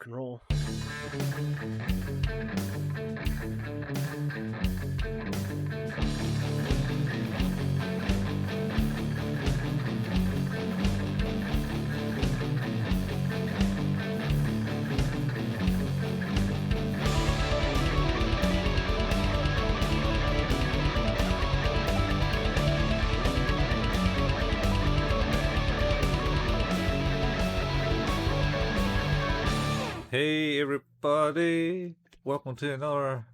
rock and roll. Hey everybody, welcome to another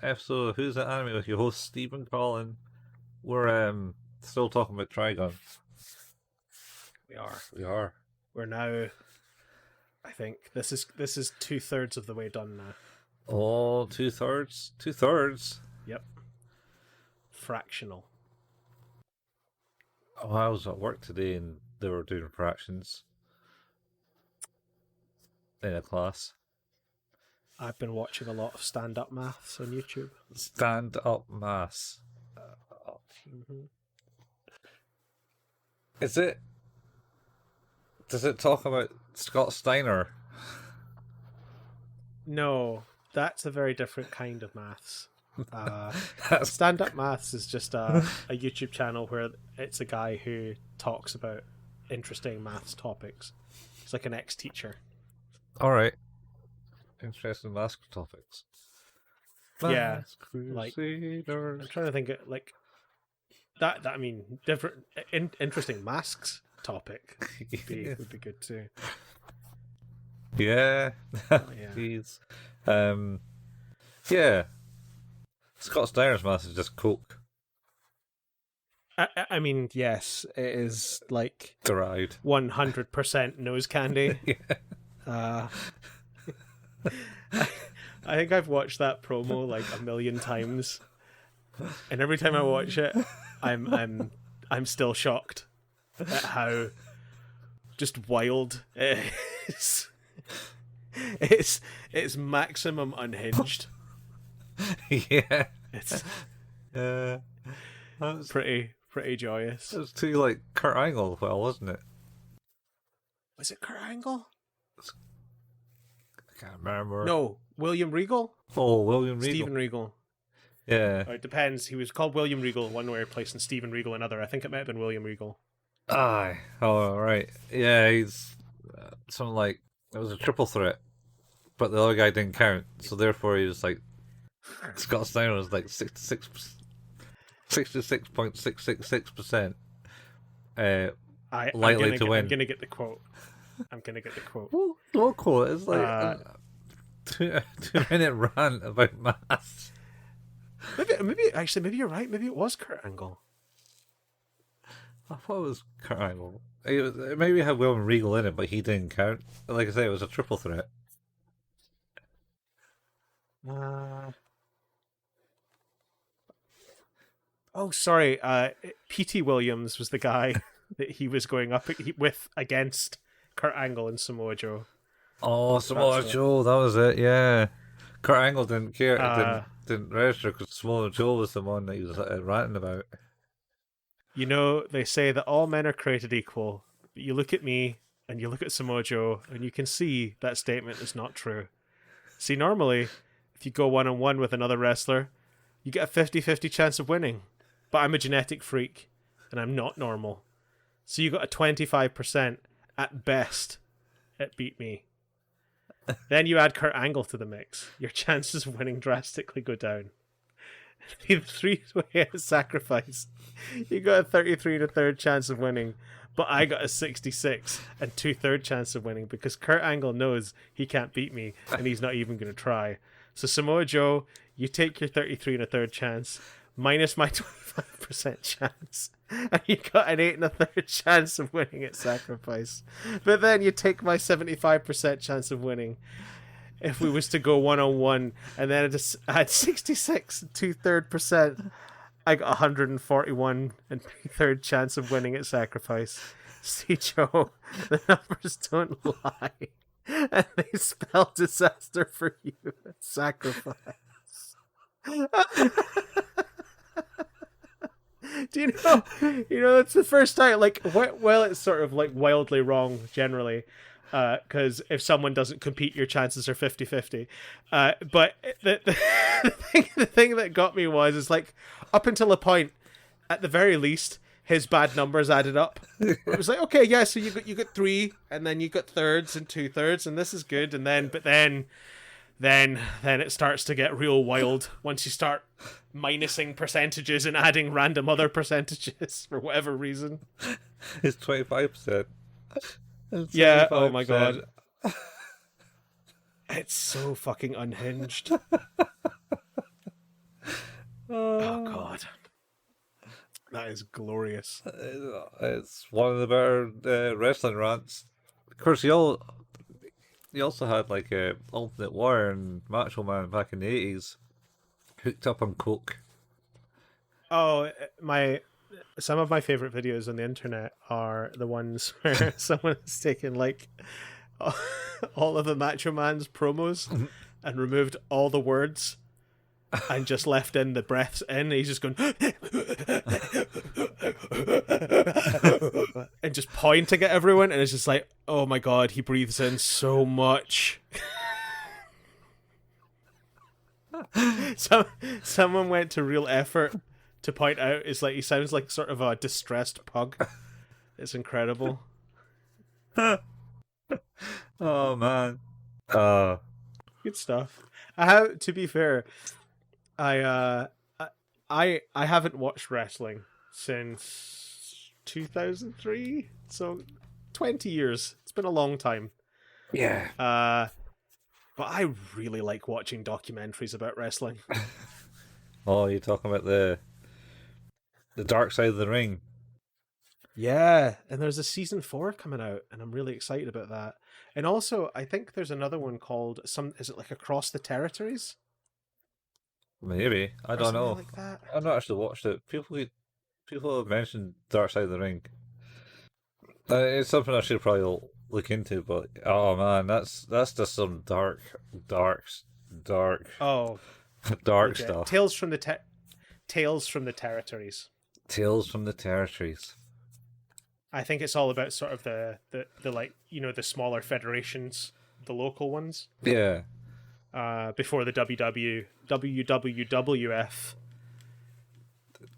episode of Who's That Anime with your host Stephen Collin. We're still talking about Trigun. We are. We're now, I think this is 2/3 of the way done now. Oh, 2/3? 2/3? Yep. Fractional. Oh, I was at work today and they were doing fractions in a class. I've been watching a lot of stand-up maths on YouTube. Stand-up maths. Mm-hmm. Does it talk about Scott Steiner? No, that's a very different kind of maths. Stand-up maths is just a YouTube channel where it's a guy who talks about interesting maths topics. It's like an ex-teacher. Alright. Interesting maths topics. Yeah, Like, I'm trying to think of, like that. I mean, different, interesting masks topic would be good too. Yeah. Yeah. Jeez. Yeah. Scott Steiner's maths is just coke. I mean, yes, it is like Derived. 100% nose candy. Yeah. I think I've watched that promo like a million times, and every time I watch it, I'm still shocked at how just wild it is. It's maximum unhinged. Yeah. It's that was pretty joyous. It was too like Kurt Angle, well, wasn't it? Was it Kurt Angle? I can't remember. No, William Regal. Oh, William Regal. Stephen Regal. Yeah. Or it depends. He was called William Regal one way place and Stephen Regal another. I think it might have been William Regal. Aye. Oh, right. Yeah, he's something like it was a triple threat, but the other guy didn't count, so therefore he was like Scott Steiner was like 66.666%. Likely to win. I'm gonna get the quote. Well, what quote? It's like two minute rant about maths. Maybe you're right. Maybe it was Kurt Angle. I thought it was Kurt Angle. Maybe it had William Regal in it, but he didn't count. Like I say, it was a triple threat. Oh, sorry. P.T. Williams was the guy that he was going up with against Kurt Angle and Samoa Joe. Oh, Samoa Joe, that was it. Yeah, Kurt Angle didn't care. Didn't register because Samoa Joe was the one that he was ranting about. You know, they say that all men are created equal, but you look at me and you look at Samoa Joe and you can see that statement is not true. See, normally, if you go one-on-one with another wrestler, you get a 50-50 chance of winning. But I'm a genetic freak, and I'm not normal. So you got a 25% at best at beat me. Then you add Kurt Angle to the mix. Your chances of winning drastically go down. The 3-way sacrifice. You got a 33 1/3 chance of winning, but I got a 66 2/3 chance of winning because Kurt Angle knows he can't beat me, and he's not even going to try. So Samoa Joe, you take your 33 1/3 chance minus my 25% chance, and you got an 8 1/3 chance of winning at sacrifice. But then you take my 75% chance of winning if we was to go one-on-one, and then I had 66 2/3%. I got 141 3/3 chance of winning at sacrifice. See, Joe, the numbers don't lie, and they spell disaster for you at sacrifice. Do you know? It's the first time. Like, well, it's sort of like wildly wrong generally, because if someone doesn't compete, your chances are 50-50. But the thing that got me is like, up until a point, at the very least, his bad numbers added up. It was like, okay, yeah, so you got 3, and then you got thirds and 2/3, and this is good. And then it starts to get real wild once you start minusing percentages and adding random other percentages for whatever reason. It's 25%. Yeah, oh my god. It's so fucking unhinged. Oh god. That is glorious. It's one of the better wrestling rants. Of course, you also had like Ultimate Warrior and Macho Man back in the 80s, hooked up on coke. Oh, some of my favorite videos on the internet are the ones where someone has taken like all of the Macho Man's promos and removed all the words and just left in the breaths in. He's just going and just pointing at everyone, and it's just like, oh my god, he breathes in so much. Someone went to real effort to point out, it's like he sounds like sort of a distressed pug. It's incredible. Oh man. Good stuff. To be fair, I haven't watched wrestling since 2003, so 20 years. It's been a long time. Yeah. But I really like watching documentaries about wrestling. Oh, you're talking about the dark side of the ring. Yeah, and there's a season 4 coming out, and I'm really excited about that. And also, I think there's another one called is it like Across the Territories? Maybe. I don't know. Like that. I've not actually watched it. People have mentioned Dark Side of the Ring. It's something I should probably look into, but oh man, that's just some dark Oh, dark okay. stuff. Tales from the Territories. Tales from the Territories. I think it's all about sort of the like, you know, the smaller federations, the local ones. Yeah. Before the WWF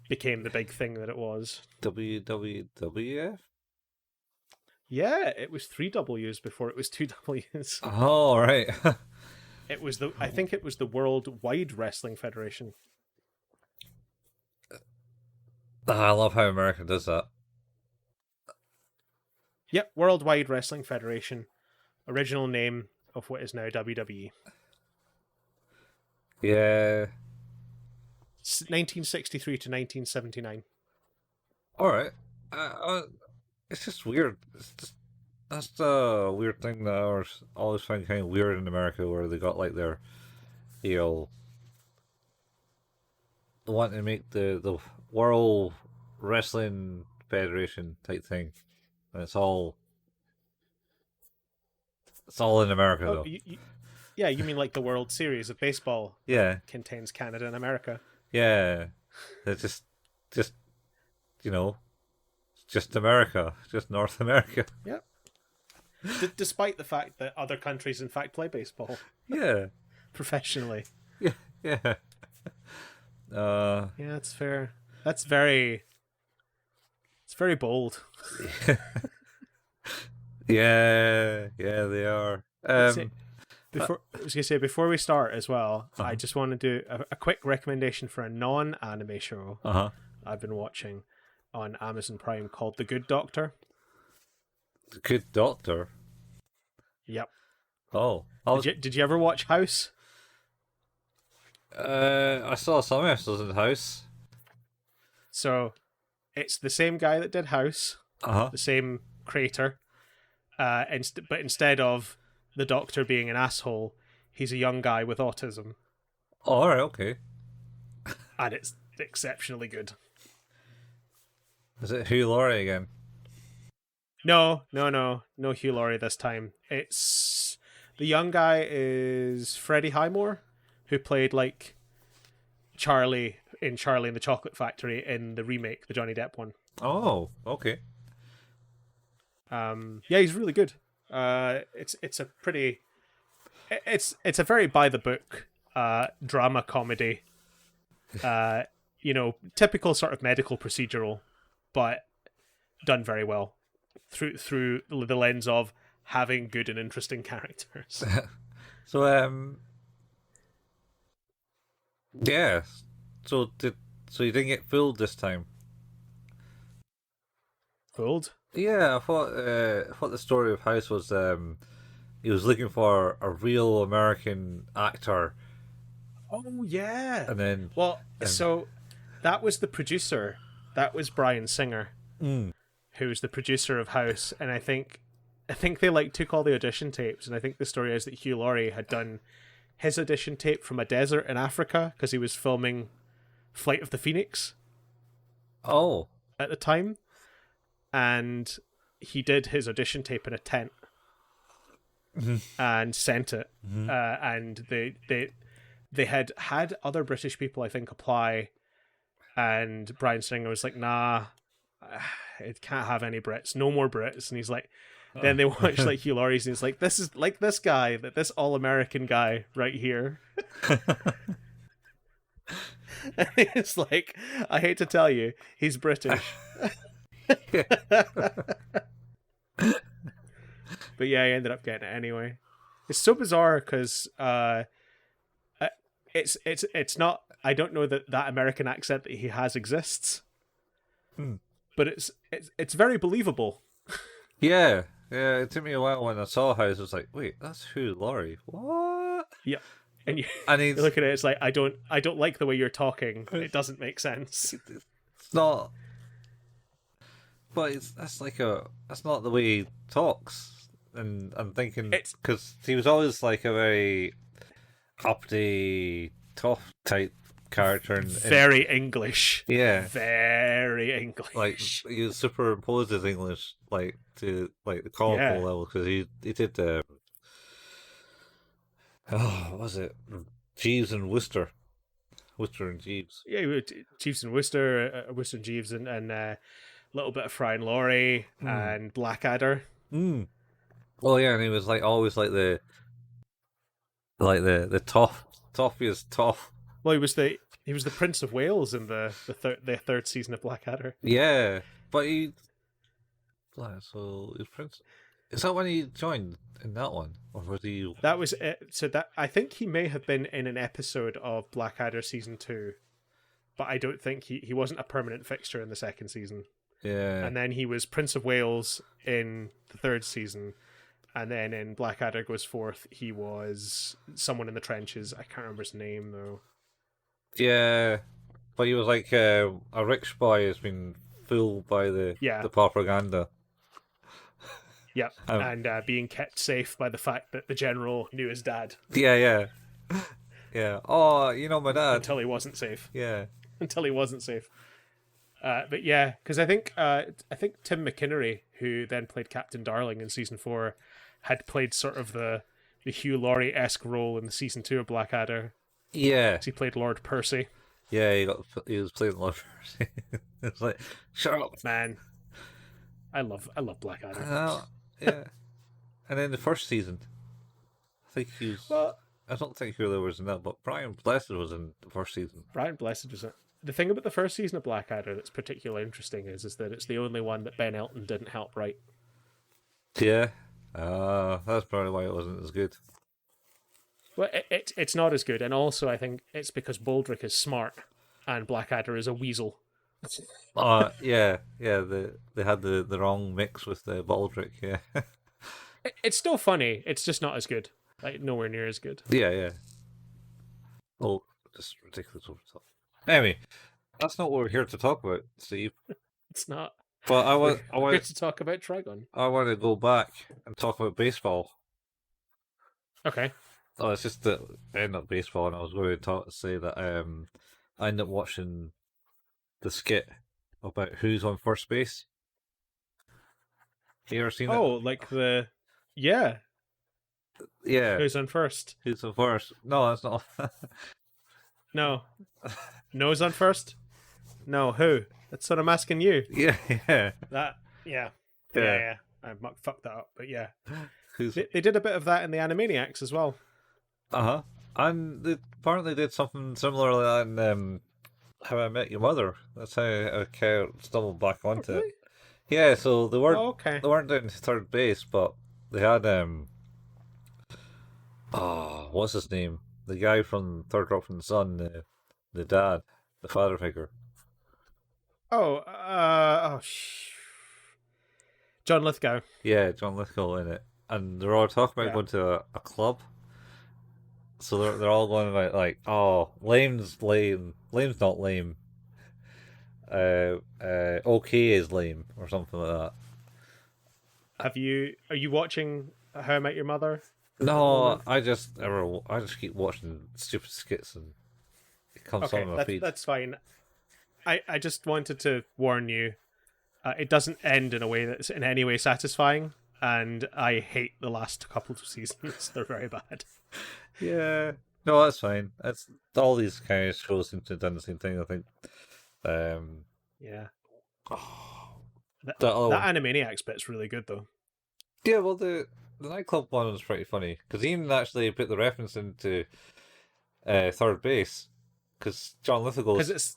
became the big thing that it was. WWF? Yeah, it was 3 W's before it was 2 W's. Oh, right. I think it was the Worldwide Wrestling Federation. I love how America does that. Yep, Worldwide Wrestling Federation. Original name of what is now WWE. Yeah. 1963 to 1979. Alright. It's just weird. That's the weird thing that I always find kind of weird in America, where they got like their, you know, wanting to make the World Wrestling Federation type thing, and it's all in America though. Yeah, you mean like the World Series of Baseball? Yeah, contains Canada and America. Yeah, it's just you know, just America, just North America. Yep. Despite the fact that other countries, in fact, play baseball. Yeah. Professionally. Yeah. Yeah. Yeah, that's fair. It's very bold. Yeah, they are. I was gonna say, before we start as well, I just want to do a quick recommendation for a non-anime show I've been watching on Amazon Prime called The Good Doctor. The Good Doctor? Yep. Oh. Did you ever watch House? I saw some episodes in the House. So, it's the same guy that did House, the same creator, but instead of the Doctor being an asshole, he's a young guy with autism. Oh, alright, okay. And it's exceptionally good. Is it Hugh Laurie again? No Hugh Laurie this time. It's the young guy is Freddie Highmore, who played like Charlie in Charlie and the Chocolate Factory in the remake, the Johnny Depp one. Oh, okay. Yeah, he's really good. It's a pretty, it's a very by the book drama comedy. Typical sort of medical procedural, but done very well through the lens of having good and interesting characters. So yeah. So you didn't get fooled this time? Fooled? Yeah, I thought the story of House was he was looking for a real American actor, Oh yeah. and then So that was the producer. That was Bryan Singer, mm, who was the producer of House, and I think they took all the audition tapes, and I think the story is that Hugh Laurie had done his audition tape from a desert in Africa because he was filming Flight of the Phoenix oh, at the time, and he did his audition tape in a tent and sent it, and they had other British people, I think, apply, and Bryan Singer was like, nah, it can't have any Brits, no more Brits. And he's like, then they watched like Hugh Laurie's, and he's like, this is like this guy, this all-American guy right here. And it's like, I hate to tell you, he's British. But yeah, he ended up getting it anyway. It's so bizarre because it's not. I don't know that American accent that he has exists, but it's very believable. yeah. It took me a while when I saw House. I was like, wait, that's Hugh Laurie. What? Yeah, and you he's, look at it. It's like I don't like the way you're talking. It doesn't make sense. It's not. But that's not the way he talks. And I'm thinking, because he was always like a very uppity, tough type character. Very English. Yeah. Very English. Like, he was superimposed his English, like, to, like, the comical level, because he did, what was it? Jeeves and Wooster. Wooster and Jeeves. Yeah, Jeeves and Wooster, Wooster and Jeeves, and a little bit of Fry and Laurie, and Blackadder. Mm. Oh yeah, and he was like always like the toughiest tough. Well, he was the Prince of Wales in the third season of Blackadder. Yeah, but so he's Prince. Is that when he joined in that one, or was he? That was it. So that I think he may have been in an episode of Blackadder season 2, but I don't think he wasn't a permanent fixture in the second season. Yeah, and then he was Prince of Wales in the third season. And then in Blackadder Goes Forth, he was someone in the trenches. I can't remember his name, though. Yeah, but he was like a rich boy has been fooled by the propaganda. Yeah, and being kept safe by the fact that the general knew his dad. Yeah. Oh, you know my dad. Until he wasn't safe. Yeah. Until he wasn't safe. But yeah, because I think Tim McInnery, who then played Captain Darling in season 4, had played sort of the Hugh Laurie-esque role in the season 2 of Blackadder. Yeah, he played Lord Percy. Yeah, he was playing Lord Percy. It's like, shut up, man. I love Blackadder. Yeah, and then the first season, I think he was. Well, I don't think Hugh Laurie was in that, but Brian Blessed was in the first season. Brian Blessed was in. The thing about the first season of Blackadder that's particularly interesting is that it's the only one that Ben Elton didn't help write. Yeah. That's probably why it wasn't as good. Well, it's not as good, and also I think it's because Baldrick is smart and Blackadder is a weasel. Yeah. They had the wrong mix with the Baldrick. Yeah. It's still funny. It's just not as good. Like nowhere near as good. Yeah. Oh, just ridiculous over the top. Anyway, that's not what we're here to talk about, Steve. It's not. But I want to talk about Trigun. I want to go back and talk about baseball. Okay. Oh, it's just the end of baseball, and I was going to say that I ended up watching the skit about who's on first base. You ever seen it? Oh, like the yeah. Who's on first? Who's on first? No, that's not. No. No's on first? No, who? That's what I'm asking you. Yeah. I fucked that up, but yeah. Who's They did a bit of that in the Animaniacs as well. uh-huh. And they apparently did something similar in How I Met Your Mother. That's how I kind of stumbled back Oh, onto it. really? Yeah, so Oh, okay. they weren't doing third base, but they had oh, what's his name? The guy from Third Rock from the Sun, the dad, the father figure. Oh, John Lithgow. Yeah, John Lithgow in it, and they're all talking about Yeah. going to a club. So they're all going about like, oh, lame's not lame. Okay is lame or something like that. Are you watching How I Met Your Mother at the No, moment? I just keep watching stupid skits and it comes Okay, on my feed. that's fine. I just wanted to warn you. It doesn't end in a way that's in any way satisfying, and I hate the last couple of seasons. They're very bad. Yeah, no, that's fine. That's all these kind of shows seem to have done the same thing. I think. Um, Yeah. That, the other that one, Animaniacs bit's really good though. yeah. Well, the nightclub one was pretty funny because he even actually put the reference into third base because John Because Lithgow's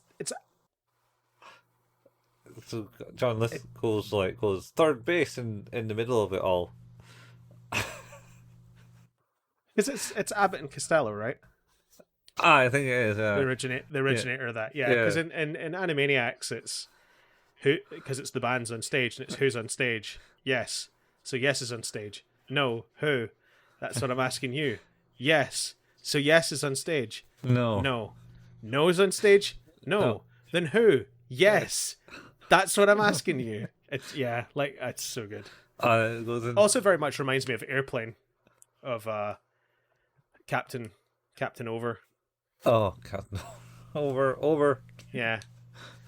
so John it, Lithgow's like goes third base in the middle of it all. it's Abbott and Costello, right? Ah, I think it is. The Yeah, originator of that. Yeah, because yeah. in Animaniacs it's who, because it's the band's on stage and it's who's on stage. Yes. So yes is on stage. No, who? That's what I'm asking you. Yes. So yes is on stage. No, No. No is on stage? no. No. Then who? Yes. That's what I'm asking you. It's yeah, like it's so good. It goes in. Also very much reminds me of Airplane of Captain Over. Oh, God, no. Over. Yeah.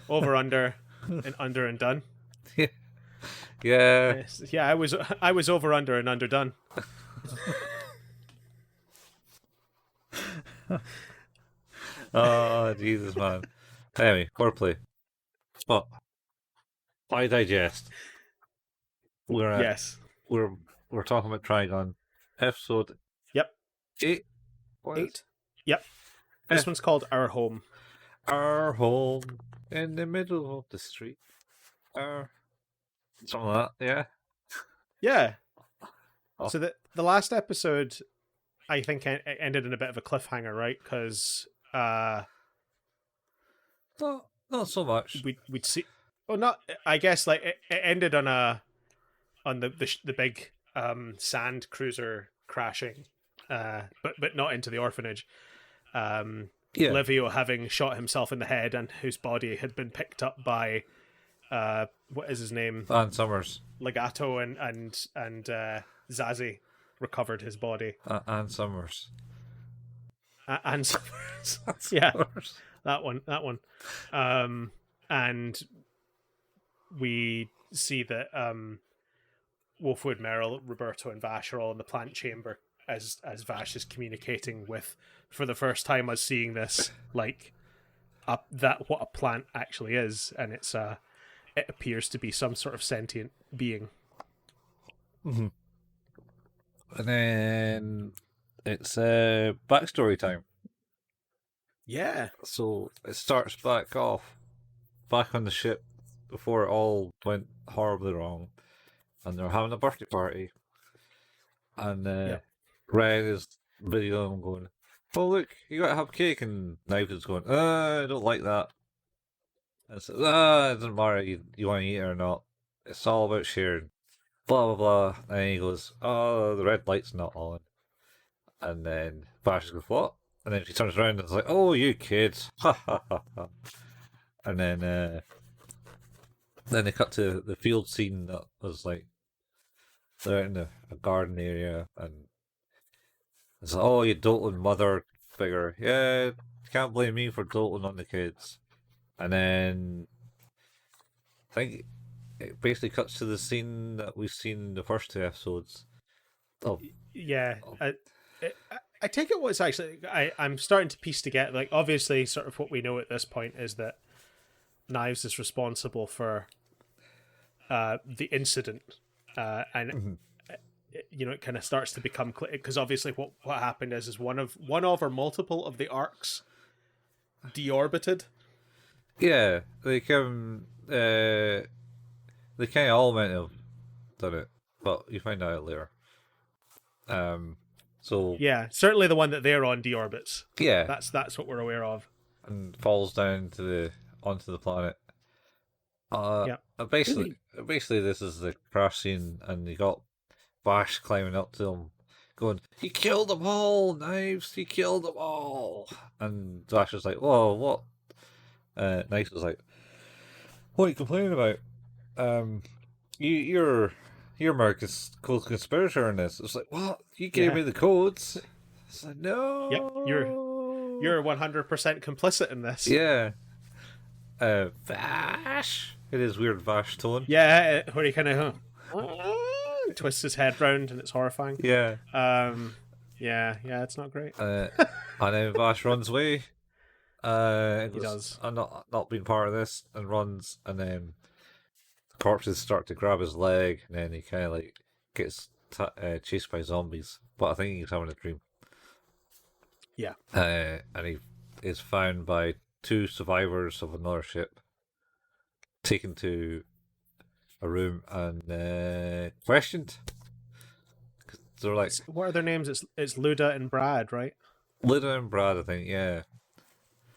Over under and done. Yeah. Yes. Yeah, I was over under and underdone. Oh, Jesus, man. Anyway, foreplay. But I digest. We're at Yes. we're we're talking about Trigun, episode Yep. 8. What is 8. Yep. This Eh, one's called Our Home. our home in the middle of the street? Our something like that. Yeah. Yeah. Oh. So the last episode, I think, it ended in a bit of a cliffhanger, right? Because Not so much. we'd see. Well, not. I guess like it ended on the big sand cruiser crashing, but not into the orphanage. Yeah. Livio having shot himself in the head and whose body had been picked up by what is his name? Van Summers. Legato and Zazie recovered his body. And Summers. And yeah, Summers. that one. And we see that Wolfwood, Merrill, Roberto, and Vash are all in the plant chamber as Vash is communicating with, for the first time, us seeing this, like that what a plant actually is, and it appears to be some sort of sentient being. Mm-hmm. And then it's backstory time. Yeah. So it starts back on the ship before it all went horribly wrong, and they're having a birthday party, and Yep. Red is videoing them going, "Oh look, you gotta have cake," and Knives is going, I don't like that." And says, it doesn't matter, you want to eat it or not. It's all about sharing. Blah blah blah. And he goes, "Oh, the red light's not on." And then Vash goes, "What?" And then she turns around and is like, "Oh, you kids!" Ha ha ha ha. And then they cut to the field scene that was like they're in a garden area, and it's like, "Oh, you doting mother figure. Yeah, can't blame me for doting on the kids." And then I think it basically cuts to the scene that we've seen in the first 2 episodes. Yeah. I take it what's actually I'm starting to piece together, like, obviously sort of what we know at this point is that Knives is responsible for the incident, and it kind of starts to become clear, because obviously what happened is one of or multiple of the arcs deorbited. Yeah, they can. They kind of all meant to have done it, but you find out later. So Yeah, certainly the one that they're on deorbits. yeah, That's what we're aware of. and falls down to onto the planet. Yeah. Basically, this is the crash scene, and you got Vash climbing up to him, going, "You killed them all, Knives! You killed them all!" And Vash is like, "Whoa, what?" Knives was like, "What are you complaining about? You're my co-conspirator in this." It's like, "What? You gave Yeah. me the codes." It's like, Yep. "No." You're 100% complicit in this. Yeah. Vash. It is weird Vash tone. Yeah, where he kind of twists his head round, and it's horrifying. Yeah. Yeah, it's not great. And then Vash runs away. He does. I'm not being part of this, and runs, and then the corpses start to grab his leg, and then he kind of like gets chased by zombies. But I think he's having a dream. Yeah. And he is found by two survivors of another ship, taken to a room and questioned. They're like, what are their names? It's Luda and Brad, right? Lida and Brad, I think, yeah.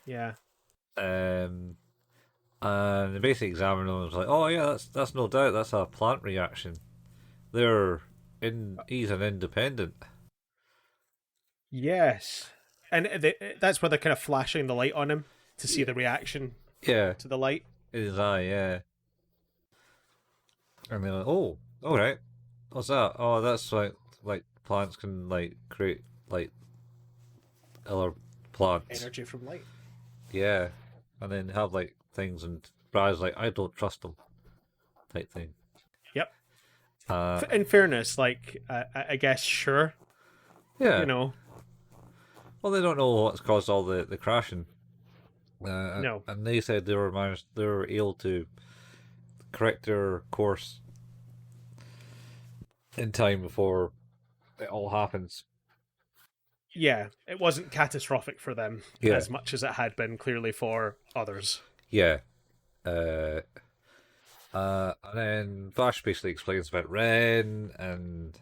Yeah. And they basically examined them and was like, "Oh yeah, that's no doubt that's a plant reaction. He's an independent." Yes. And that's where they're kind of flashing the light on him to see the reaction Yeah, to the light. in his eye, yeah. And they're like, "Oh, all right, what's that? Oh, that's like plants can like create like other plants." Energy from light. Yeah, and then have like things, and Brad's like, "I don't trust them," type thing. Yep. Uh, In fairness, like I guess sure, yeah. you know, Well, they don't know what's caused all the crashing. No. And they said they were able to correct their course in time before it all happens. Yeah, it wasn't catastrophic for them Yeah. as much as it had been clearly for others. Yeah. And then Vash basically explains about Ren, and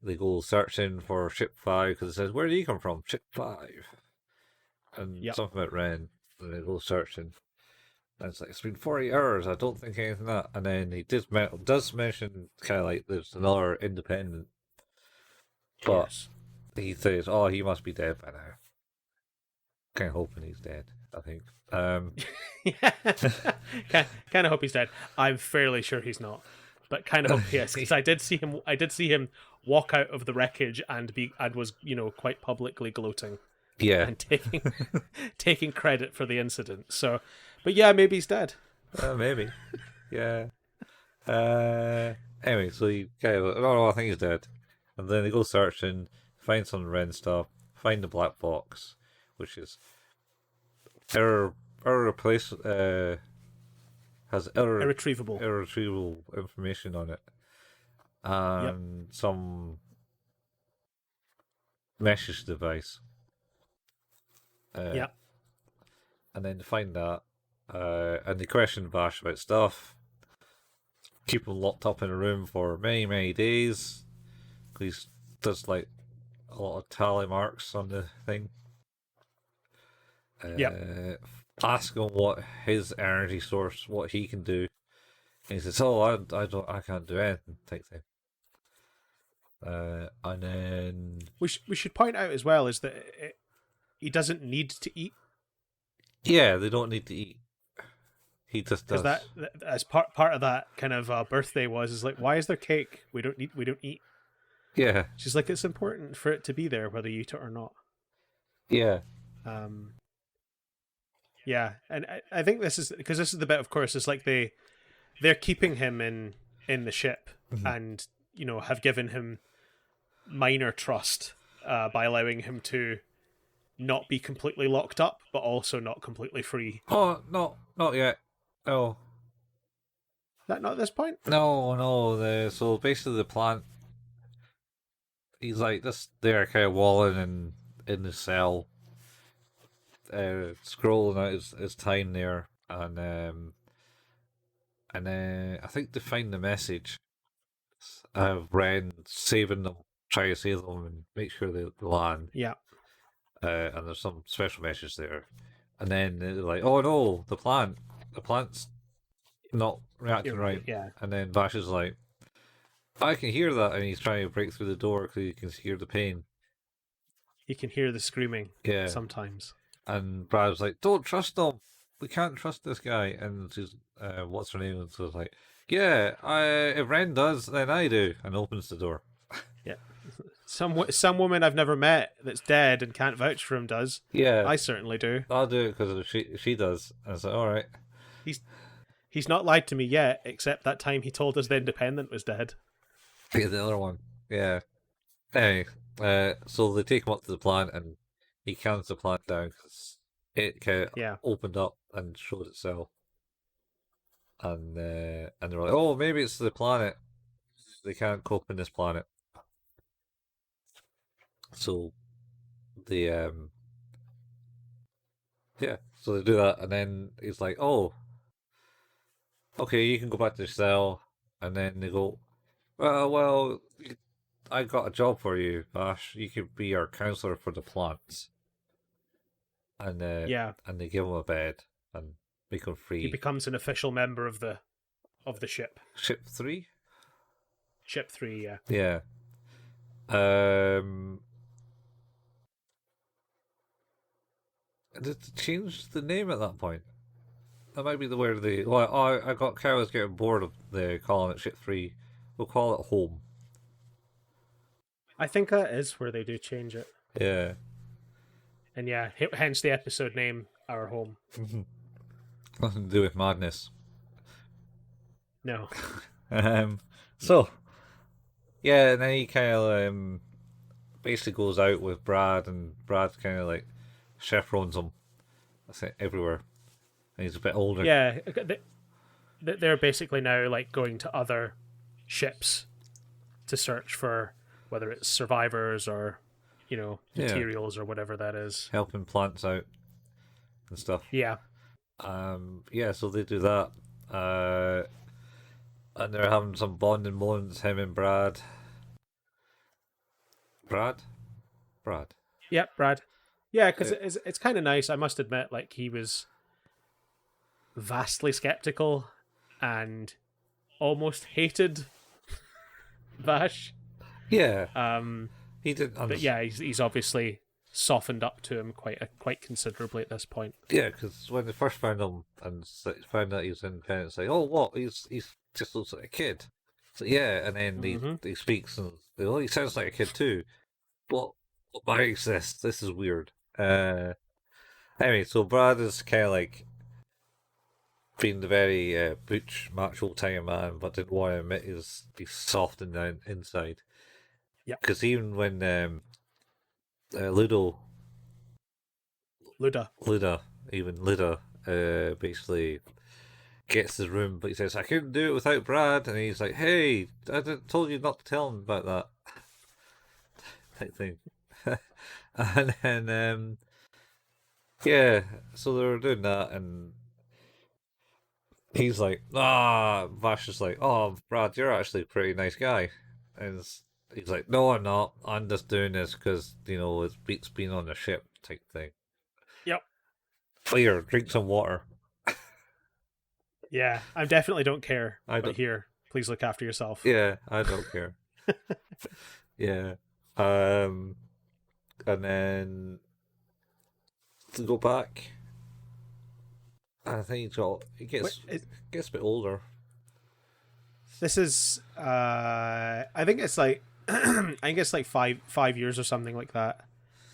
they go searching for Ship 5 because it says, "Where did he come from? Ship 5." And Yep. something about Ren, and they go searching. And it's like, "It's been 40 hours, I don't think anything of that." And then he does mention kind of like there's another independent, but Yes. he says, "Oh, he must be dead by now." Kind of hoping he's dead, I think. Yeah. Kind of hope he's dead. I'm fairly sure he's not, but kind of hope he is, because I did see him walk out of the wreckage and was quite publicly gloating Yeah. and taking credit for the incident. So, but yeah, maybe he's dead. Maybe. Yeah. Anyway, so you kind of, "Oh, I think he's dead." And then they go searching, find some Ren stuff, find the black box, which is replace has Irretrievable. irretrievable information on it, and some message device. Yep. And then they find that, and they question Vash about stuff. Keep him locked up in a room for many, many days. He does like a lot of tally marks on the thing. Ask him what his energy source, what he can do. And he says, "Oh, I can't do anything," type thing. And then We should point out as well is that he doesn't need to eat, yeah, they don't need to eat. He just does. because that as part of that kind of birthday is like, why is there cake? We don't eat. Yeah, She's like, it's important for it to be there whether you eat it or not. yeah, Yeah, and I think this is the bit, of course, is like they're keeping him in the ship, and have given him minor trust by allowing him to not be completely locked up, but also not completely free. Oh, no, not yet. No, That not at this point? no. So basically, the plant he's like this there kind of walling in the cell, scrolling out his time there, and I think they find the message of Ren saving them, trying to save them and make sure they land. Yeah. And there's some special message there, and then they're like, "Oh no, the plant's not reacting right." Yeah. And then Vash is like, "I can hear that," and he's trying to break through the door because he can hear the pain. You can hear the screaming. Yeah. Sometimes. And Brad's like, "Don't trust him. We can't trust this guy." And she's, what's her name? And so it's like, "Yeah, if Ren does, then I do," and opens the door. Yeah. Some woman I've never met that's dead and can't vouch for him does. Yeah, I certainly do. I'll do it because she does. And it's like, all right. He's not lied to me yet, except that time he told us the Independent was dead. Yeah, the other one. Yeah. Anyway, so they take him up to the plant and he counts the plant down because it kind of opened up and showed itself. And they're like, "Oh, maybe it's the planet. They can't cope in this planet." So they so they do that, and then he's like, "Oh, okay, you can go back to the cell." And then they go, "Well, I got a job for you, Vash. You could be our counselor for the plants." And and they give him a bed and make him free. He becomes an official member of the ship. Ship 3? Ship 3, yeah. Yeah. Did they change the name at that point? That might be the where they. Well, I got cows getting bored of the calling it Ship 3. We'll call it Home. I think that is where they do change it. Yeah. And yeah, hence the episode name, Our Home. Nothing to do with madness. No. So, yeah, and then he kind of basically goes out with Brad, and Brad kind of like chaperones him. That's it, everywhere. And he's a bit older. Yeah, they're basically now like going to other ships to search for whether it's survivors or, materials or whatever that is. Helping plants out and stuff. Yeah. So they do that. And they're having some bonding moments, him and Brad. Brad? Yeah, Brad. Yeah, because it's kind of nice. I must admit, like, he was vastly skeptical and almost hated Vash. Yeah. He didn't understand. But yeah, he's obviously softened up to him quite considerably at this point. Yeah, because when they first found him and found out he was independent, it's like, "Oh, what? He's just looks like a kid." So yeah, and then he speaks and he sounds like a kid too. What makes this? This is weird. Anyway, so Brad is kind of like being the very butch, macho type of man, but didn't want to admit he's soft and down inside. Yeah. Because even when Luda, basically gets his room, but he says, "I couldn't do it without Brad," and he's like, "Hey, I told you not to tell him about that," type thing. And then, so they were doing that, and he's like, Vash is like, "Oh, Brad, you're actually a pretty nice guy," and he's like, "No, I'm not. I'm just doing this because, it beats being on the ship," type thing. Yep. Here, drink some water. Yeah, I definitely don't care. But here, please look after yourself. Yeah, I don't care. Yeah. And then to go back, I think he gets a bit older. This is I think it's like I think it's like 5 years or something like that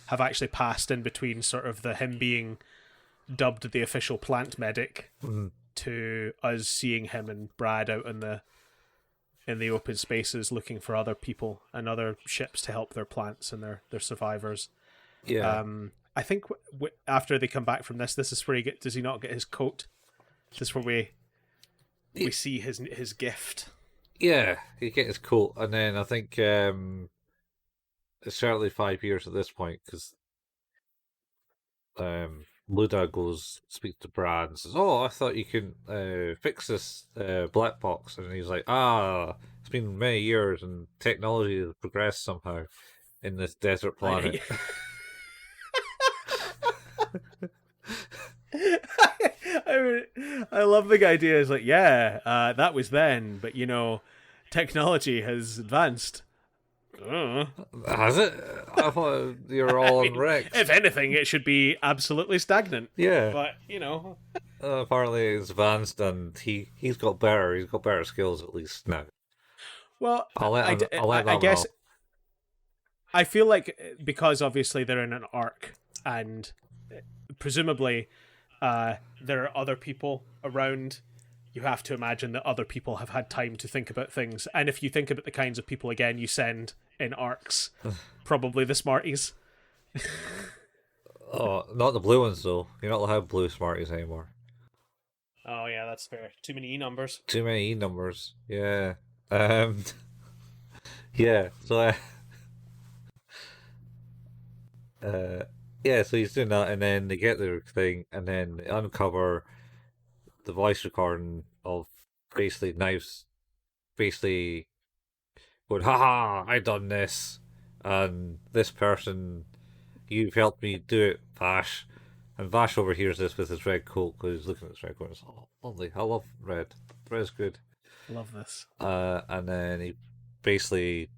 have actually passed in between sort of him being dubbed the official plant medic to us seeing him and Brad out in the open spaces looking for other people and other ships to help their plants and their survivors. Yeah. I think after they come back from this is where does he not get his coat? This is where we see his gift. Yeah, he gets his coat, and then I think it's certainly 5 years at this point because Luda speaks to Brad and says, "Oh, I thought you could fix this black box," and he's like, "Ah, it's been many years and technology has progressed somehow in this desert planet." I love the idea. It's like, yeah, that was then, but technology has advanced. Has it? I thought you were all on Rex. If anything, it should be absolutely stagnant. Yeah, But apparently it's advanced and he's got better. He's got better skills at least now. well, I'll let I them guess know. I feel like because obviously they're in an arc, and presumably there are other people around. You have to imagine that other people have had time to think about things, and if you think about the kinds of people again you send in arcs, probably the Smarties. Oh, not the blue ones though. You're not allowed to have blue Smarties anymore. Oh yeah, that's fair. Too many E numbers. Too many E numbers. Yeah. Um. Yeah. So. Yeah. So he's doing that, and then they get the thing, and then they uncover the voice recording of basically Knives, basically going, "Ha, I done this, and this person, you've helped me do it, Vash." And Vash overhears this with his red coat because he's looking at his red coat. And it's, oh, lovely. I love red. Red's good. Love this. And then he basically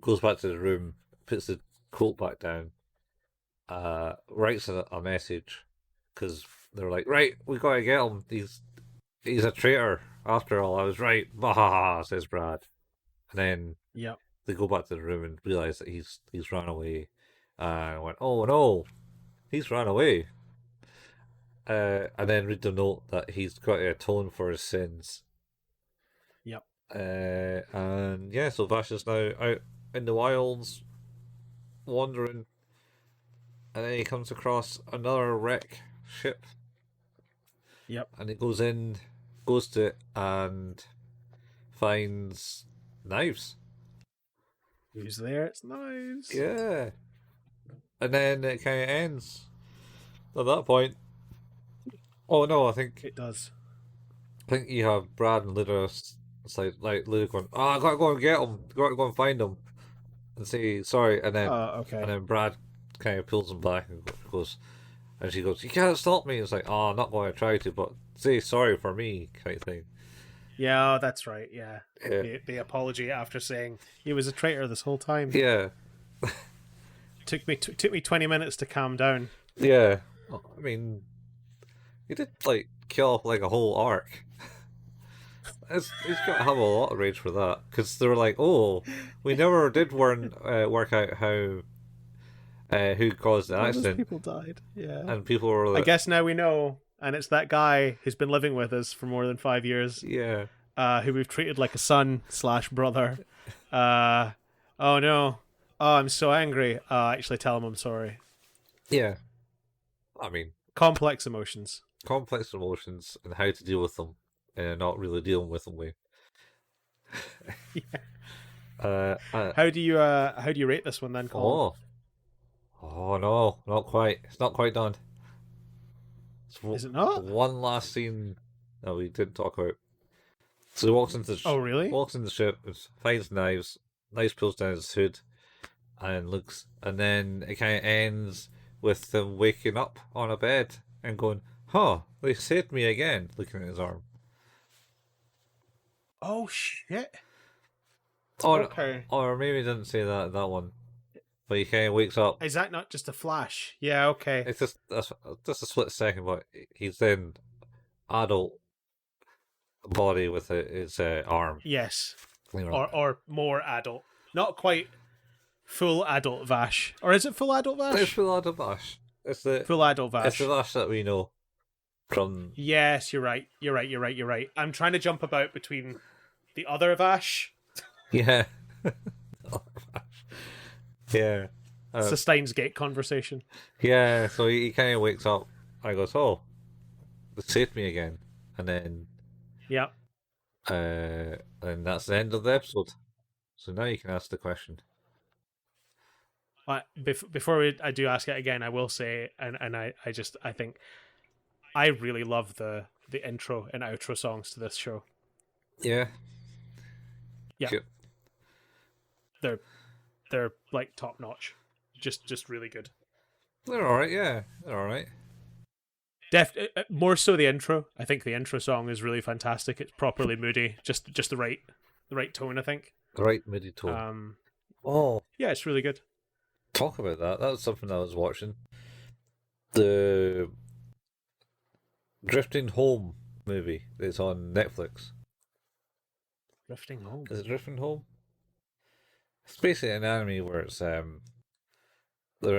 goes back to the room, puts the coat back down, writes a message because they're like, right, we gotta get him. He's a traitor. After all, I was right. Bahaha, says Brad. And then Yep. they go back to the room and realize that he's run away. And I went, oh no, he's run away. And then read the note that he's got to atone for his sins. Yep. And yeah, so Vash is now out in the wilds, wandering, and then he comes across another wreck ship. Yep. And he goes to it, and finds Knives. Who's there? It's Knives. Yeah. And then it kind of ends at that point. Oh no, I think It does. you have Brad and Luda. It's like Luda going, "Oh, I gotta go and get him. Gotta go and find him," and say sorry. And then Okay. and then Brad kind of pulls him back and goes, and she goes, "You can't stop me." It's like, "Oh, I'm not going to try to, but say sorry for me," kind of thing. Yeah, that's right. Yeah. Yeah. The apology after saying he was a traitor this whole time. Yeah. Took me 20 minutes to calm down. Yeah. I mean, he did kill off a whole arc. He's got to have a lot of rage for that because they were like, "Oh, we never did work out how who caused the accident." People died. Yeah. And people were like, I guess now we know, and it's that guy who's been living with us for more than 5 years. Yeah. Who we've treated like a son/brother. Oh no. Oh, I'm so angry. Actually, tell him I'm sorry. Yeah. I mean, complex emotions and how to deal with them, and not really dealing with them with. Yeah. How do you rate this one then, Colin? Oh no, not quite. It's not quite done. Is it not? One last scene that we didn't talk about. So he walks into Oh really? Walks in the ship, finds Knives. Knives pulls down his hood and looks, and then it kind of ends with them waking up on a bed and going, "Huh, they saved me again," looking at his arm. Oh shit. Okay. Or maybe he didn't say that one. But he kind of wakes up. Is that not just a flash? Yeah, okay. It's just a split second, but he's in adult body with his arm. Yes. Or more adult. Not quite full adult Vash. Or is it full adult Vash? It's full adult Vash. It's the full adult Vash. It's the Vash that we know from. Yes, you're right. You're right. I'm trying to jump about between the other Vash. Yeah. Yeah. It's a Steins Gate conversation. Yeah, so he kind of wakes up and goes, "Oh, they saved me again," and then. Yeah. And that's the end of the episode. So now you can ask the question. I do ask it again, I will say, and I think I really love the intro and outro songs to this show. Yeah. Yeah, Cute. they're they're like top notch, just really good. They're alright, yeah. They're alright. More so the intro. I think the intro song is really fantastic. It's properly moody, just the right tone. I think. The right MIDI tone. Um, Oh, yeah, it's really good. talk about that. That was something I was watching. The Drifting Home movie. It's on Netflix. Drifting home. Is it Drifting Home? It's basically an anime where it's they're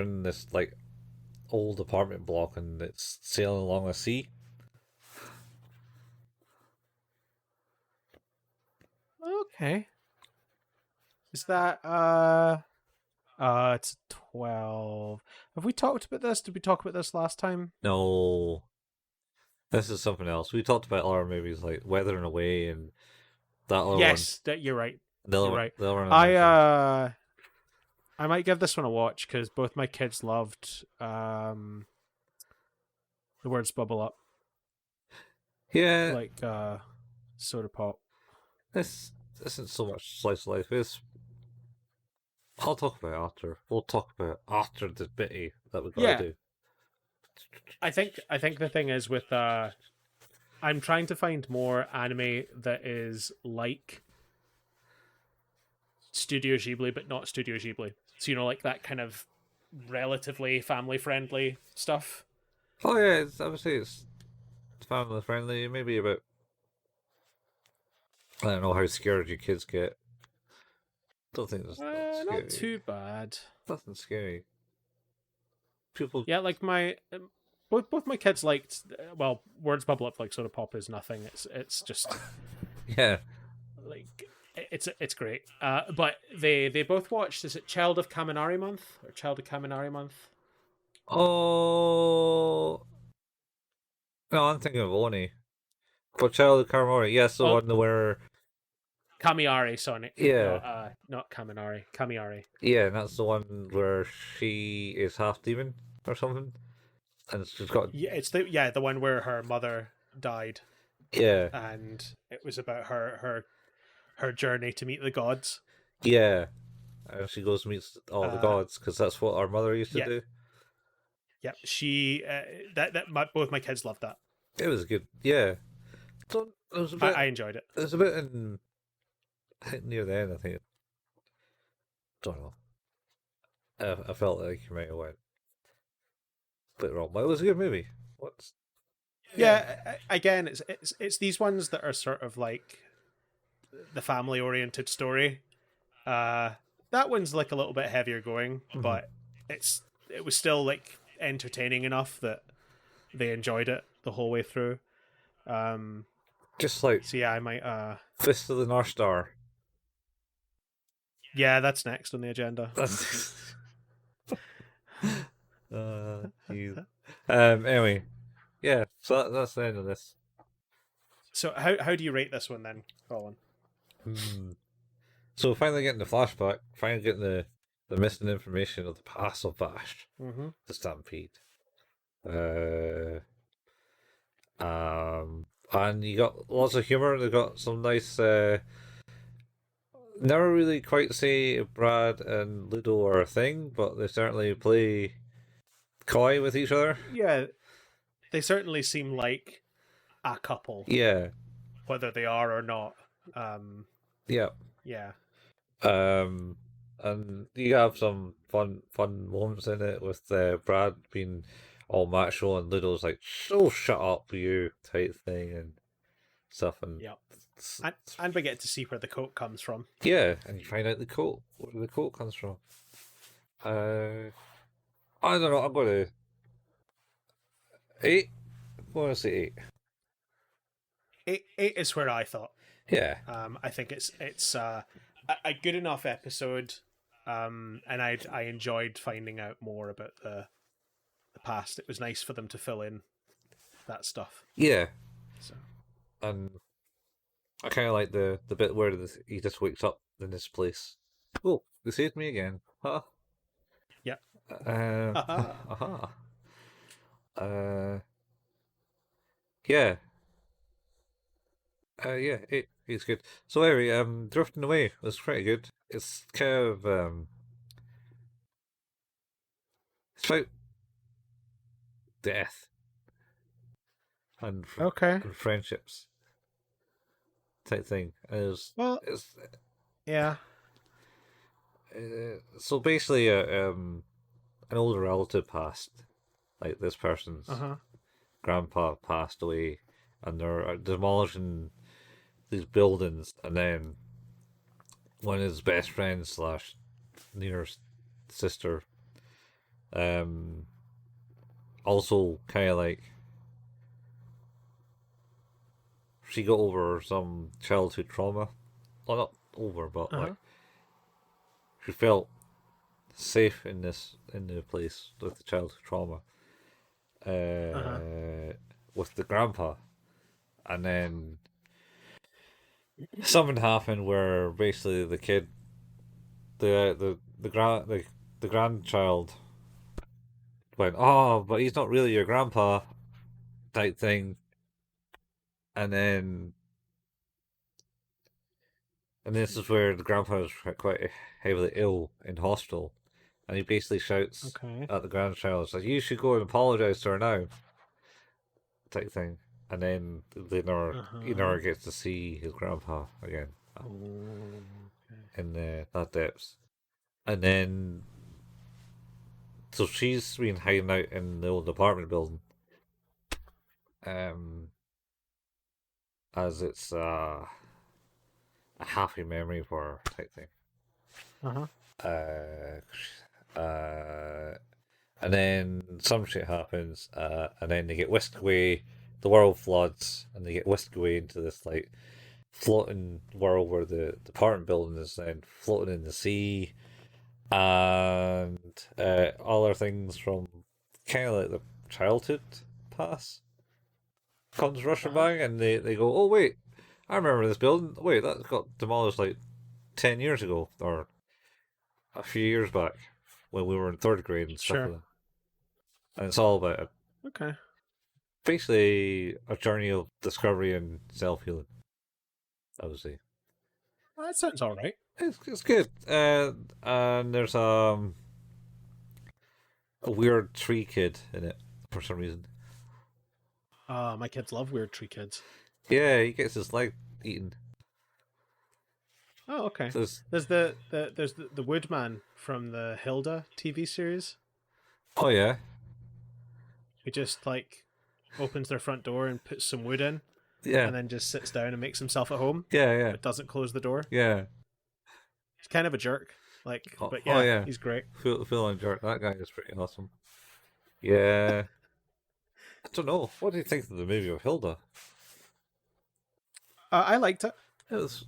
in this like old apartment block and it's sailing along a sea. Okay. Is that it's 12. Have we talked about this? Did we talk about this last time? No, this is something else. We talked about other movies like Weathering Away and that other Yes, that you're right. one. The other You're one. right. The other one I mentioned. I might give this one a watch because both my kids loved the words bubble up Yeah, like soda pop. this isn't so much slice of life. It's I'll talk about it after. We'll talk about it after the bitty that we gotta Yeah. do. I think the thing is with I'm trying to find more anime that is like Studio Ghibli but not Studio Ghibli. So like that kind of relatively family friendly stuff. Oh yeah, I would say it's family friendly. Maybe about I don't know how scared your kids get. Don't think there's nothing scary. Not too bad. Nothing scary. People. Yeah, like my both my kids liked well, words bubble up like soda pop is nothing. It's just Yeah. like it's great. But they both watched, is it Child of Kaminari Month or Child of Kaminari Month? Oh. No, I'm thinking of Oni. But Child of Karamori, yes, the one where. Kamiari, Sonic. Yeah. Not Kaminari. Kamiari. Yeah, and that's the one where she is half demon or something. And she's got. Yeah, it's the one where her mother died Yeah. and it was about her journey to meet the gods. Yeah. And she goes and meets all the gods because that's what our mother used to do. Yep, she both my kids loved that. It was good. Yeah. So, it was a bit, I enjoyed it. It was a bit I think near the end, I think. Don't know. I felt like you might have went a bit wrong, but it was a good movie. What's Yeah, again, it's these ones that are sort of like the family oriented story. That one's like a little bit heavier going, but it was still like entertaining enough that they enjoyed it the whole way through. just like So yeah, I might Fist of the North Star. yeah, that's next on the agenda. Jeez. Anyway, yeah. So that's the end of this. So how do you rate this one then, Colin? So finally getting the flashback, finally getting the missing information of the past of Vash, the Stampede. And you got lots of humor. They got some nice. Never really quite say if Brad and Ludo are a thing, but they certainly play coy with each other. Yeah, they certainly seem like a couple. Yeah. Whether they are or not. Yeah. Yeah. And you have some fun moments in it with Brad being all macho and Ludo's like, "Oh, shut up, you" type thing and stuff. And yeah, and we get to see where the coat comes from. Yeah, and you find out where the coat comes from. I don't know. I'm going to 8. I'm going to say 8. 8 is where I thought. Yeah. I think it's a good enough episode. And I enjoyed finding out more about the past. It was nice for them to fill in that stuff. Yeah. So. And I kind of like the bit where he just wakes up in this place. Oh, they saved me again. Huh? Haha. aha. Uh, yeah. Yeah, he's good. So anyway, Drifting Away was pretty good. It's kind of it's about death and Okay. and friendships type thing. Well, It's yeah. so basically an older relative passed. Like this Uh person's huh. grandpa passed away, and they're demolishing these buildings, and then one of his best friends slash nearest sister um also kind of like she got over some childhood trauma. Well, not over, but Uh like huh. she felt safe in the place with the childhood trauma, Uh huh. uh, with the grandpa, and then something happened where basically the kid, the grandchild went, oh, but he's not really your grandpa type thing, and then and this is where the grandpa is quite heavily ill in hospital, and he basically shouts Okay. at the grandchild, "It's like you should go and apologize to her now," type thing. And then Uh he huh. never gets to see his grandpa again Okay. in that depths. And then so she's been hiding out in the old apartment building, um, as it's a happy memory for her type thing. Uh huh. Uh, and then some shit happens, and then they get whisked away. The world floods, and they get whisked away into this like floating world where the apartment building is then floating in the sea, and other things from kind of like the childhood past comes Uh rushing huh. by, and they go, "Oh wait, I remember this building. Wait, that got demolished like 10 years ago, or a few years back when we were in third grade and stuff Sure. like that." And it's all about Okay. basically a journey of discovery and self healing. I would say Well, that sounds all right. it's good. And there's a weird tree kid in it for some reason. My kids love Weird Tree Kids. Yeah, he gets his leg eaten. Oh, okay. So it's, There's the Woodman from the Hilda TV series oh yeah, who just like opens their front door and puts some wood in, yeah, and then just sits down and makes himself at home, yeah, yeah, but doesn't close the door. yeah. He's kind of a jerk. Like, Oh, but oh yeah, yeah. he's great. Phil and Jerk. That guy is pretty awesome. Yeah. I don't know. What do you think of the movie of Hilda? I liked it. It's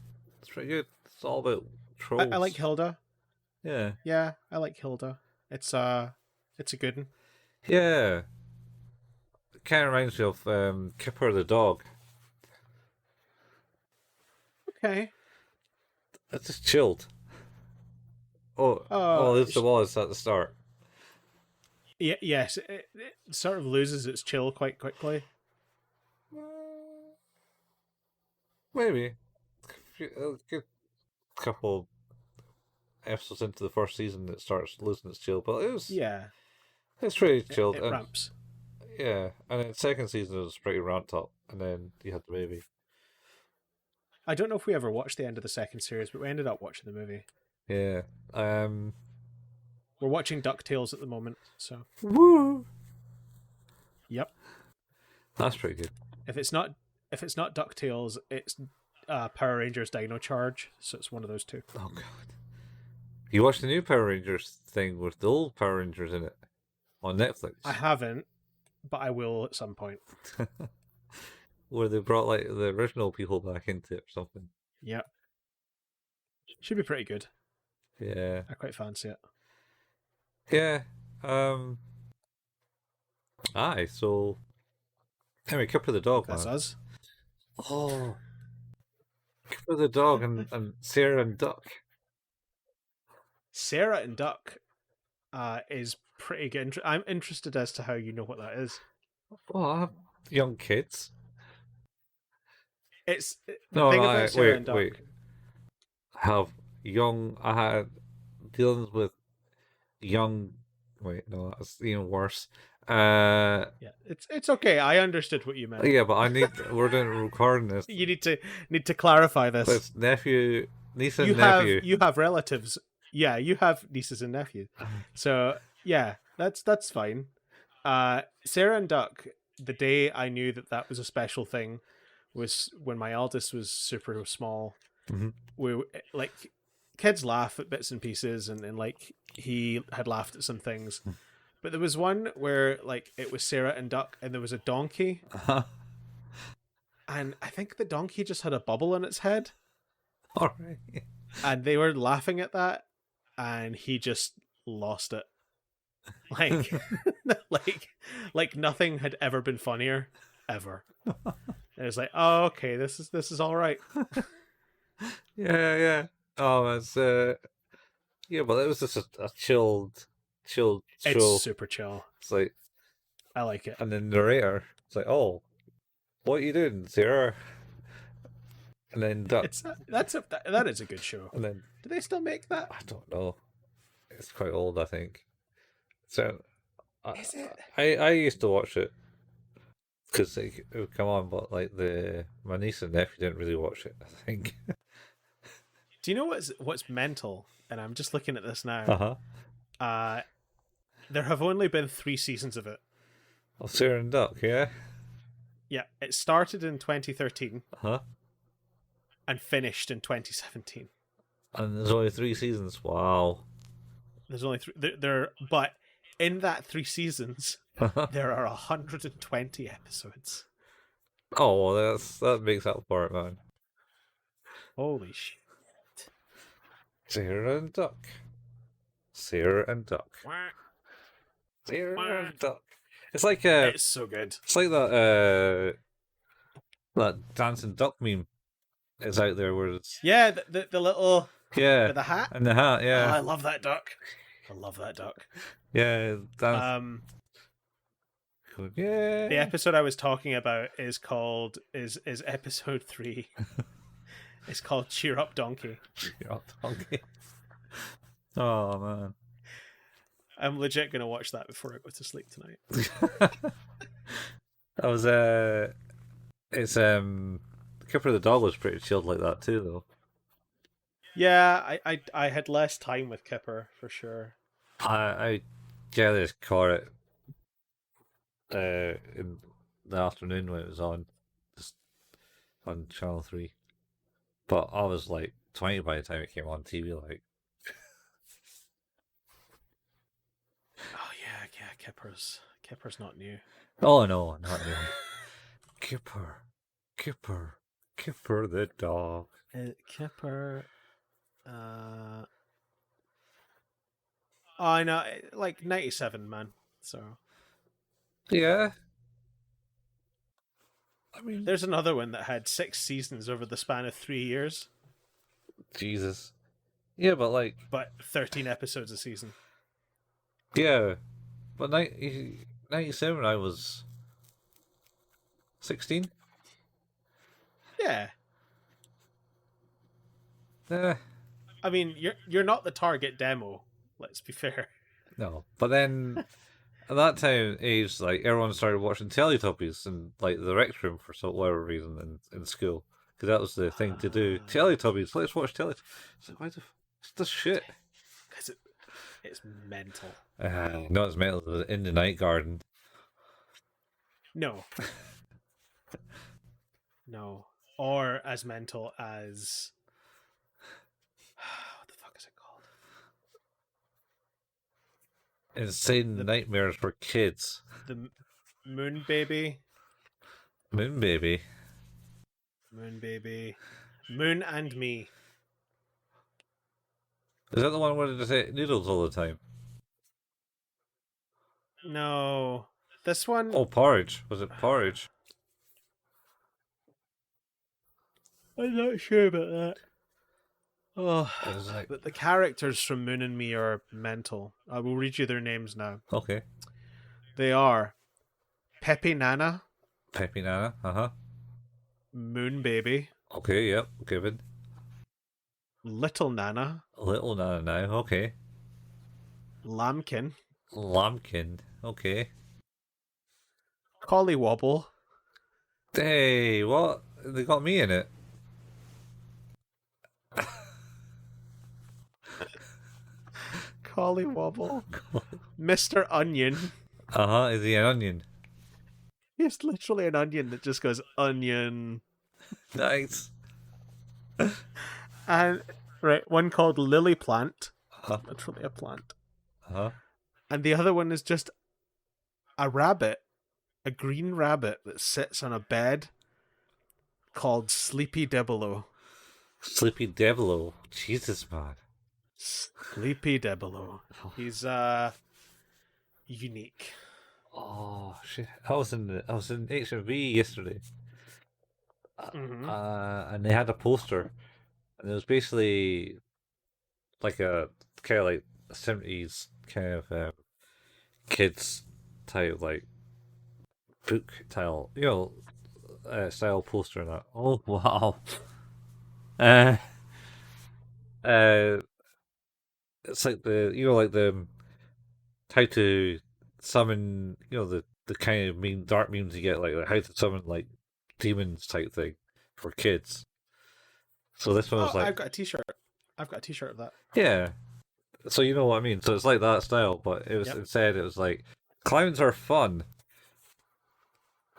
pretty good. It's all about I like trolls. Hilda. Yeah. Yeah, I like Hilda. It's a good one. Yeah. It kind of reminds me of Kipper the dog. Okay. It's just chilled. Oh, Uh, oh, this the was at the start. yeah, yes, it sort of loses its chill quite quickly. Maybe. A good couple episodes into the first season, it starts losing its chill, but Yeah, it's pretty it, chilled. it And ramps. yeah, and then second season it was pretty ramped up, and then you had the baby. I don't know if we ever watched the end of the second series, but we ended up watching the movie. Yeah. We're watching DuckTales at the moment, so Woo! yep. That's pretty good. If it's not if it's not DuckTales, it's Power Rangers Dino Charge. So it's one of those two. Oh god. You watched the new Power Rangers thing with the old Power Rangers in it on Netflix, I haven't, but I will at some point. where they brought like the original people back into it or something. Yep, should be pretty good. Yeah. I quite fancy it. Yeah. Um. Aye. So anyway, Kipper the dog, That's man. us. Oh, Kipper the dog and Sarah and Duck. Sarah and Duck is pretty good. I'm interested as to how you know what that is. Well, I have young kids. It's the No, thing no, about Sarah and wait. Duck. I had dealings with young. Wait, no, that's even worse. Yeah, it's okay. I understood what you meant. Yeah, but we're doing recording this. You need to clarify this. It's niece and nephew. You have relatives. Yeah, you have nieces and nephews. So yeah, that's fine. Sarah and Duck. The day I knew that was a special thing was when my eldest was super small. Mm-hmm. We like kids laugh at bits and pieces, and like he had laughed at some things. But there was one where like it was Sarah and Duck, and there was a donkey, and I think the donkey just had a bubble in its head. All right. And they were laughing at that, and he just lost it. Like, like nothing had ever been funnier, ever. And it's like, oh, okay, this is all right. Yeah. Oh, it's yeah, but it was just a chilled show. It's super chill. It's like, I like it. and then the narrator, it's like, oh, what are you doing, Sarah? And then Duck. That is a good show. And then Do they still make that? I don't know. It's quite old, I think. So, Is it? I used to watch it because it would come on, but like my niece and nephew didn't really watch it. I think. Do you know what's mental? And I'm just looking at this now. Uh-huh. There have only been 3 seasons of it. Of Sarah and Duck, yeah. Yeah, it started in 2013 Uh-huh. and finished in 2017. And there's only 3 seasons. Wow. There's only 3 there, but in that 3 seasons, there are 120 episodes. Oh, well, that makes up for it, man. Holy shit. Sarah and Duck. Sarah and Duck. Sarah and Duck. It's like it's so good. It's like that dancing duck meme is out there where it's Yeah, the little with the hat. And the hat, yeah. Oh, I love that duck. I love that duck. Yeah, yeah. The episode I was talking about is episode 3. It's called Cheer Up Donkey. Cheer Up Donkey. Oh man. I'm legit gonna watch that before I go to sleep tonight. That was it's Kipper the dog was pretty chilled like that too though. Yeah, I had less time with Kipper for sure. I just caught it in the afternoon when it was on, just on Channel 3. But I was like 20 by the time it came on TV. Like, oh yeah, Kipper's not new. oh no, not new. Kipper the dog. Kipper. I know, like 97, man. So yeah. I mean, there's another one that had 6 seasons over the span of 3 years. Jesus. Yeah, but 13 episodes a season. Yeah, but 97 I was 16. Yeah. Yeah. I mean, you're not the target demo. Let's be fair. No, but then at that time, age like everyone started watching Teletubbies in like the rec room for whatever reason in school because that was the thing to do. Teletubbies, let's watch Teletubbies. It's like, why it's this shit? Because it's mental. Not as mental as In the Night Garden. No. No. Or as mental as what the fuck is it called? Insane Nightmares for Kids. The Moon Baby. Moon Baby. Moon Baby. Moon and Me. Is that the one where they say noodles all the time? No. This one. Oh, Porridge. Was it Porridge? I'm not sure about that. Oh, It was like, the characters from Moon and Me are mental. I will read you their names now. okay, They are Peppy Nana, Peppy Nana, uh-huh. Moon Baby, Okay, yep, given. Little Nana, Little Nana now, okay. Lambkin, Lambkin, okay. Collywobble, Hey, what? They got me in it. Collywobble, Mr. Onion. Uh-huh, is he an onion? He's literally an onion that just goes onion. Nice. And right, one called Lily Plant. Uh-huh, Literally a plant. uh-huh. And the other one is just a rabbit, a green rabbit that sits on a bed called Sleepy Debolo. Sleepy Devilo. Jesus, man. Sleepy Debolo. He's unique. Oh shit! I was in HMV yesterday, Mm-hmm. and they had a poster, and it was basically like a kind of like '70s kind of kids type like book style, style poster and that. Oh wow! Uh, uh, it's like the how to summon the kind of dark memes you get like how to summon like demons type thing for kids. So this one was Oh, like I've got a T-shirt. I've got a T-shirt of that. yeah. So you know what I mean. So it's like that style, but it was Yep. instead it was like clowns are fun,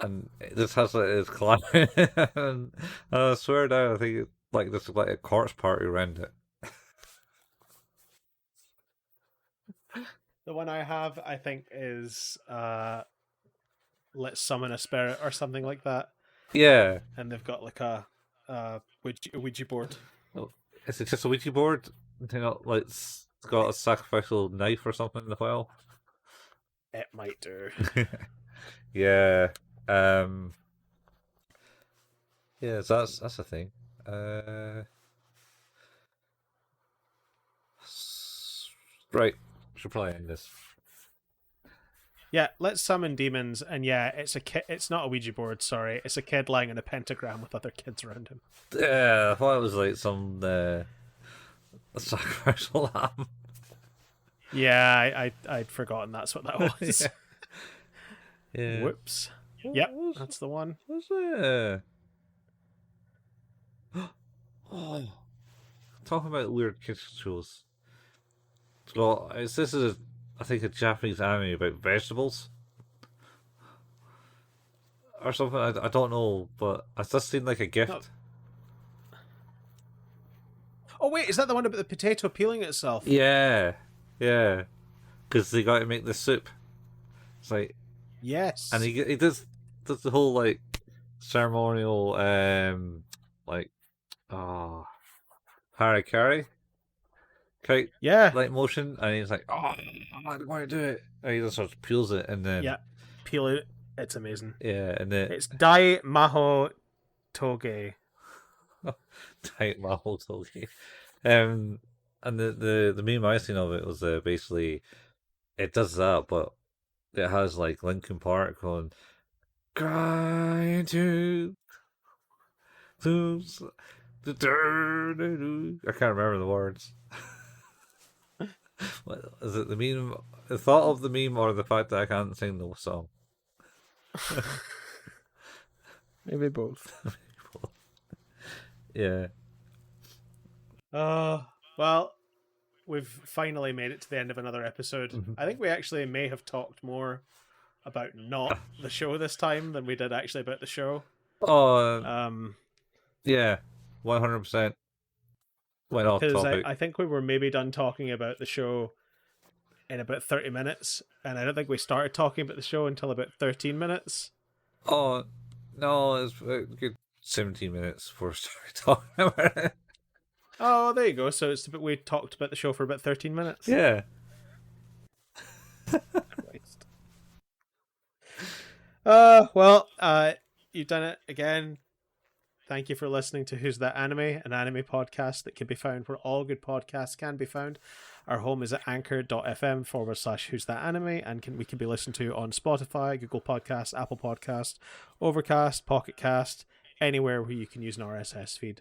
and this has like this clown. And I swear down, I think like this is like a corpse party around it. The one I have, I think, is let's summon a spirit or something like that, Yeah. and they've got like a Ouija board. Oh, is it just a Ouija board? Like it's got a sacrificial knife or something in the file. It might do. Yeah. Um. Yeah. So that's the thing. Right. Should probably end this. Yeah, let's summon demons, and yeah, it's a kid. It's not a Ouija board. Sorry, it's a kid lying in a pentagram with other kids around him. Yeah. I thought it was like some sacrificial lamb. Yeah, I'd forgotten that's what that was. Yeah. Whoops. Yep, that's the one. What's it? Oh, talking about weird kids shows. So this is I think a Japanese anime about vegetables or something. I don't know, but I've just seen like a gift. No. Oh wait, is that the one about the potato peeling itself? Yeah, yeah, because they got to make the soup. It's like Yes. and he does the whole like ceremonial like harikari. Okay, Yeah. like motion, and he's like, "Oh, I don't want to do it." And he just sort of peels it, and then Yeah. Peel it. It's amazing. yeah, and then It's Dai Maho Toge. tight my whole toge. And the meme I seen of it was basically it does that, but it has like Linkin Park going, "Grind to lose the dirt." I can't remember the words. What, is it the meme? The thought of the meme or the fact that I can't sing the song? Maybe both. Yeah. Well, we've finally made it to the end of another episode. Mhm. I think we actually may have talked more about not the show this time than we did actually about the show. Oh, yeah, 100%. Went off Because topic. I think we were maybe done talking about the show in about 30 minutes, and I don't think we started talking about the show until about 13 minutes. Oh, no, it's a good 17 minutes before we started talking about it. Oh, there you go. So it's we talked about the show for about 13 minutes. Yeah. Christ. Well, you've done it again. Thank you for listening to Who's That Anime, an anime podcast that can be found where all good podcasts can be found. Our home is at anchor.fm/Who's That Anime, and we can be listened to on Spotify, Google Podcasts, Apple Podcasts, Overcast, Pocket Cast, anywhere where you can use an RSS feed.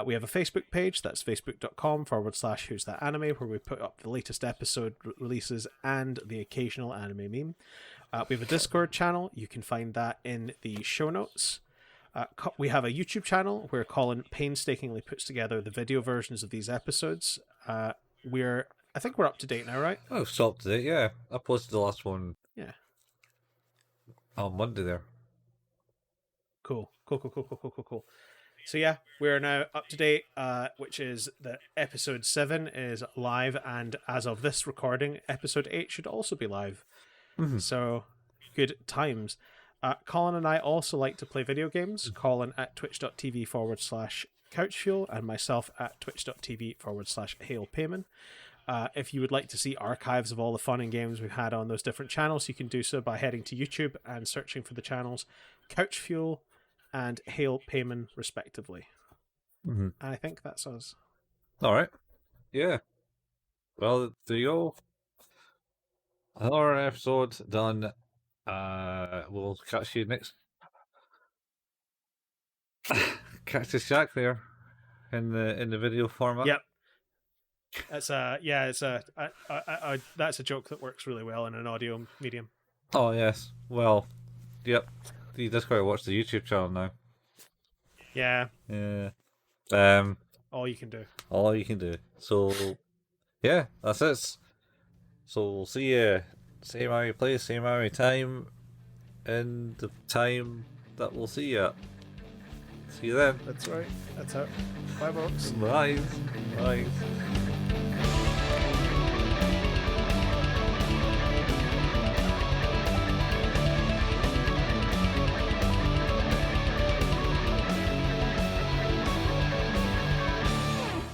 We have a Facebook page, that's facebook.com/Who's That Anime, where we put up the latest episode releases and the occasional anime meme. We have a Discord channel, you can find that in the show notes. We have a YouTube channel where Colin painstakingly puts together the video versions of these episodes. I think we're up to date now, right? Oh, still up to date, yeah. I posted the last one. Yeah. On Monday there. Cool. So yeah, we're now up to date, which is that episode 7 is live, and as of this recording, episode 8 should also be live. Mm-hmm. So, good times. Colin and I also like to play video games. Colin at twitch.tv/couchfuel and myself at twitch.tv/hailpayman. If you would like to see archives of all the fun and games we've had on those different channels, you can do so by heading to YouTube and searching for the channels Couchfuel and Hail Payman, respectively. Mm-hmm. And I think that's us. All right. Yeah. Well, there you go. Another episode done. We'll catch you next. Catch the Shack there in the video format. Yep. That's that's a joke that works really well in an audio medium. Oh yes. Well, yep. You just gotta watch the YouTube channel now. Yeah. Yeah. All you can do. All you can do. So, yeah, that's it. So we'll see you same hour place, same hour time, and the time that we'll see you at. See you then. That's right. That's it. Bye, folks. Bye. Bye.